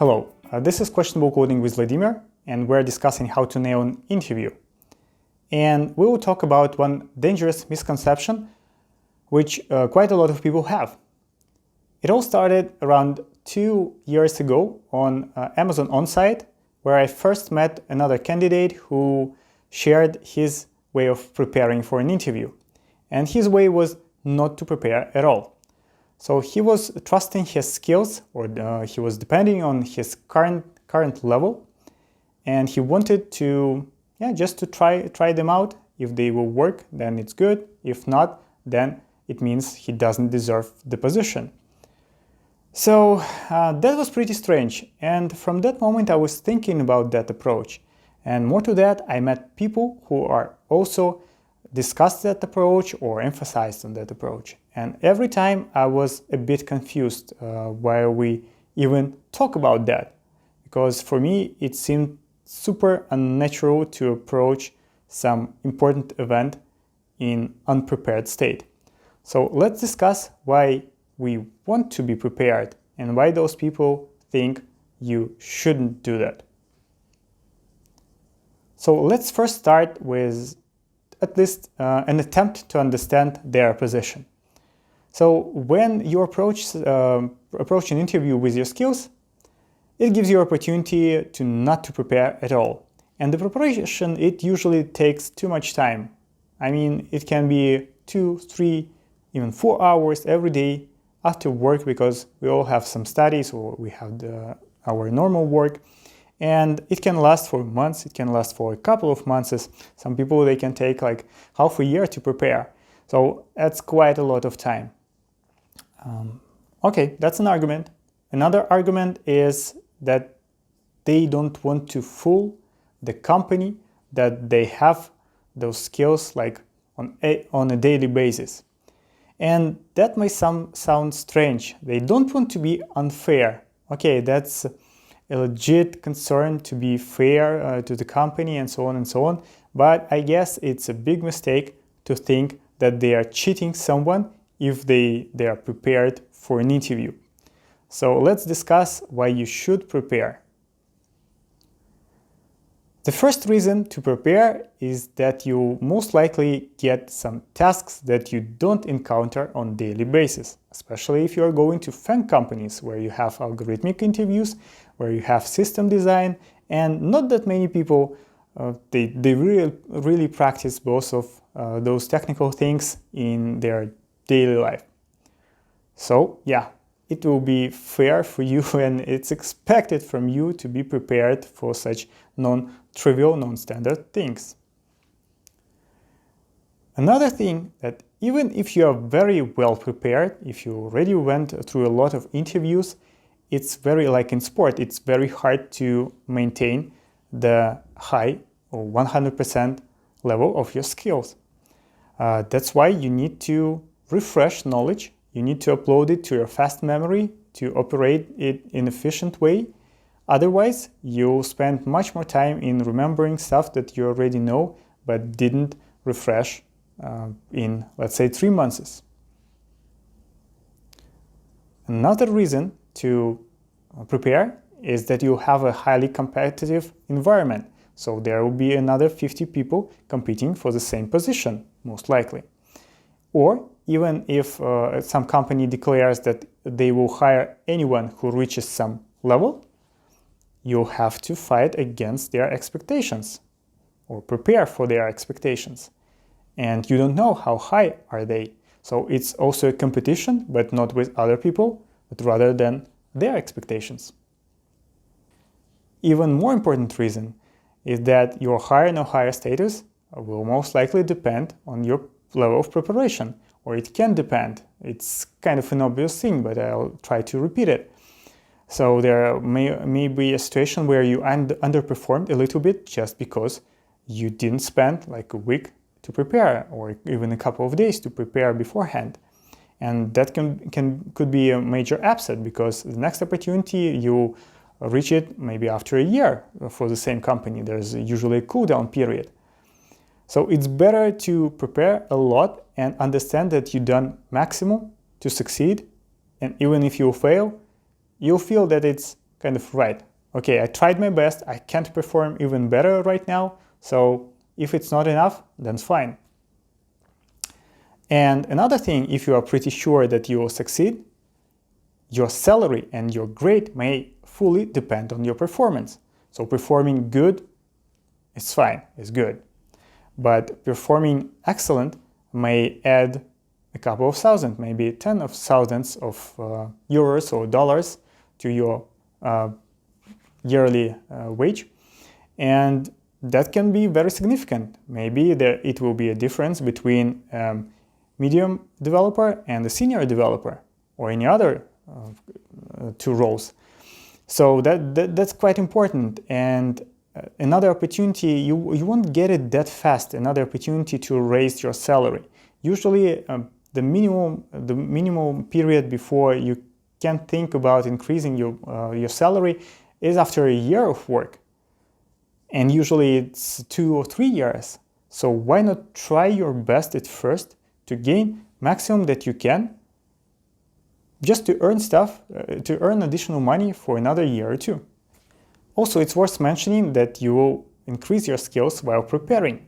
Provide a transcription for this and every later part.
Hello, this is Questionable Coding with Vladimir, and we're discussing how to nail an interview. And we will talk about one dangerous misconception which quite a lot of people have. It all started around 2 years ago on Amazon Onsite, where I first met another candidate who shared his way of preparing for an interview. And his way was not to prepare at all. So he was trusting his skills, or he was depending on his current level, and he wanted to just to try them out. If they will work, then it's good. If not, then it means he doesn't deserve the position. So that was pretty strange, and from that moment I was thinking about that approach. And more to that, I met people who are also discussed that approach or emphasized on that approach. And every time I was a bit confused while we even talk about that, because for me it seemed super unnatural to approach some important event in unprepared state. So let's discuss why we want to be prepared and why those people think you shouldn't do that. So let's first start with at least an attempt to understand their position. So when you approach an interview with your skills, it gives you opportunity to not to prepare at all. And the preparation, it usually takes too much time. I mean, it can be 2, 3, even 4 hours every day after work, because we all have some studies or we have our normal work. And it can last for months, it can last for a couple of months. Some people, they can take like half a year to prepare. So that's quite a lot of time. Okay, that's an argument. Another argument is that they don't want to fool the company that they have those skills like on a daily basis. And that may sound strange. They don't want to be unfair. Okay, that's a legit concern to be fair to the company and so on and so on. But I guess it's a big mistake to think that they are cheating someone if they are prepared for an interview. So let's discuss why you should prepare. The first reason to prepare is that you most likely get some tasks that you don't encounter on a daily basis, especially if you are going to FANG companies where you have algorithmic interviews, where you have system design, and not that many people they really practice both of those technical things in their daily life. So yeah, it will be fair for you and it's expected from you to be prepared for such non-trivial, non-standard things. Another thing, that even if you are very well prepared, if you already went through a lot of interviews, it's very, like in sport, it's very hard to maintain the high or 100% level of your skills. That's why you need to refresh knowledge. You need to upload it to your fast memory to operate it in an efficient way. Otherwise, you'll spend much more time in remembering stuff that you already know but didn't refresh in, let's say, 3 months. Another reason to prepare is that you have a highly competitive environment. So there will be another 50 people competing for the same position, most likely. Or even if some company declares that they will hire anyone who reaches some level, you'll have to fight against their expectations or prepare for their expectations. And you don't know how high are they. So it's also a competition, but not with other people, but rather than their expectations. Even more important reason is that your higher or higher status will most likely depend on your level of preparation, or it can depend. It's kind of an obvious thing, but I'll try to repeat it. So there may be a situation where you underperformed a little bit just because you didn't spend like a week to prepare, or even a couple of days to prepare beforehand. And that could be a major upset, because the next opportunity you reach it maybe after a year for the same company. There's usually a cool-down period. So it's better to prepare a lot and understand that you've done maximum to succeed, and even if you fail, you'll feel that it's kind of right. Okay, I tried my best, I can't perform even better right now, so if it's not enough, then it's fine. And another thing, if you are pretty sure that you will succeed, your salary and your grade may fully depend on your performance. So performing good is fine, it's good. But performing excellent may add a couple of thousand, maybe tens of thousands of euros or dollars to your yearly wage. And that can be very significant. Maybe it will be a difference between medium developer and a senior developer, or any other two roles. So that's quite important. And another opportunity, you won't get it that fast, another opportunity to raise your salary. Usually the minimum period before you can think about increasing your salary is after a year of work. And usually it's 2 or 3 years. So why not try your best at first to gain maximum that you can, just to earn to earn additional money for another year or two. Also, it's worth mentioning that you will increase your skills while preparing.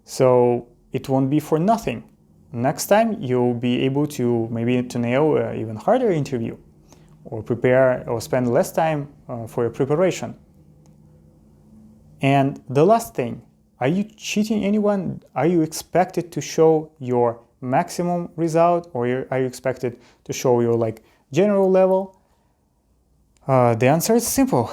So it won't be for nothing. Next time you'll be able to nail an even harder interview, or prepare or spend less time for your preparation. And the last thing, are you cheating anyone? Are you expected to show your maximum result, or are you expected to show your general level? The answer is simple.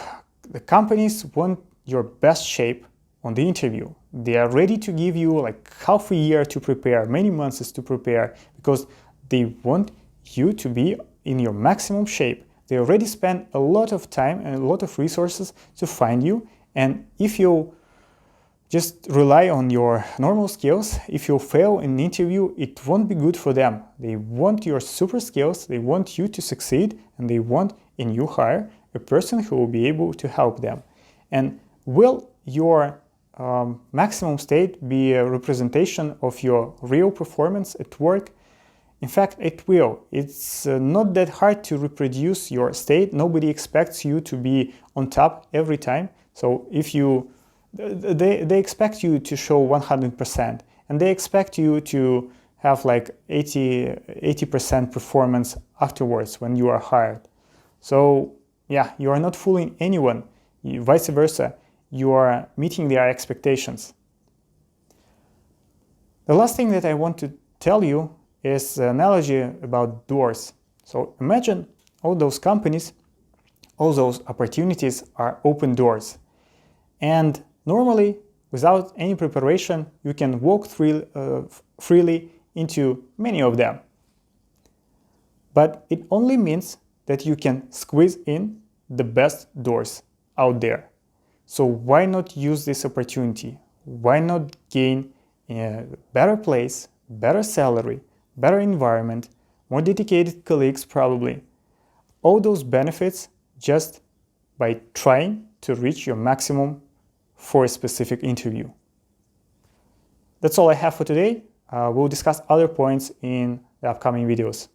The companies want your best shape on the interview. They are ready to give you half a year to prepare, many months to prepare, because they want you to be in your maximum shape. They already spend a lot of time and a lot of resources to find you. And if you just rely on your normal skills, if you fail in an interview, it won't be good for them. They want your super skills, they want you to succeed, and they want a new hire, a person who will be able to help them. And will your maximum state be a representation of your real performance at work? In fact, it will. It's not that hard to reproduce your state. Nobody expects you to be on top every time. So if they expect you to show 100%, and they expect you to have 80% performance afterwards when you are hired. So yeah, you are not fooling anyone. Vice versa, you are meeting their expectations. The last thing that I want to tell you is an analogy about doors. So imagine all those companies, all those opportunities are open doors. And normally, without any preparation, you can walk freely into many of them. But it only means that you can squeeze in the best doors out there. So why not use this opportunity? Why not gain a better place, better salary, better environment, more dedicated colleagues probably? All those benefits just by trying to reach your maximum for a specific interview. That's all I have for today. We'll discuss other points in the upcoming videos.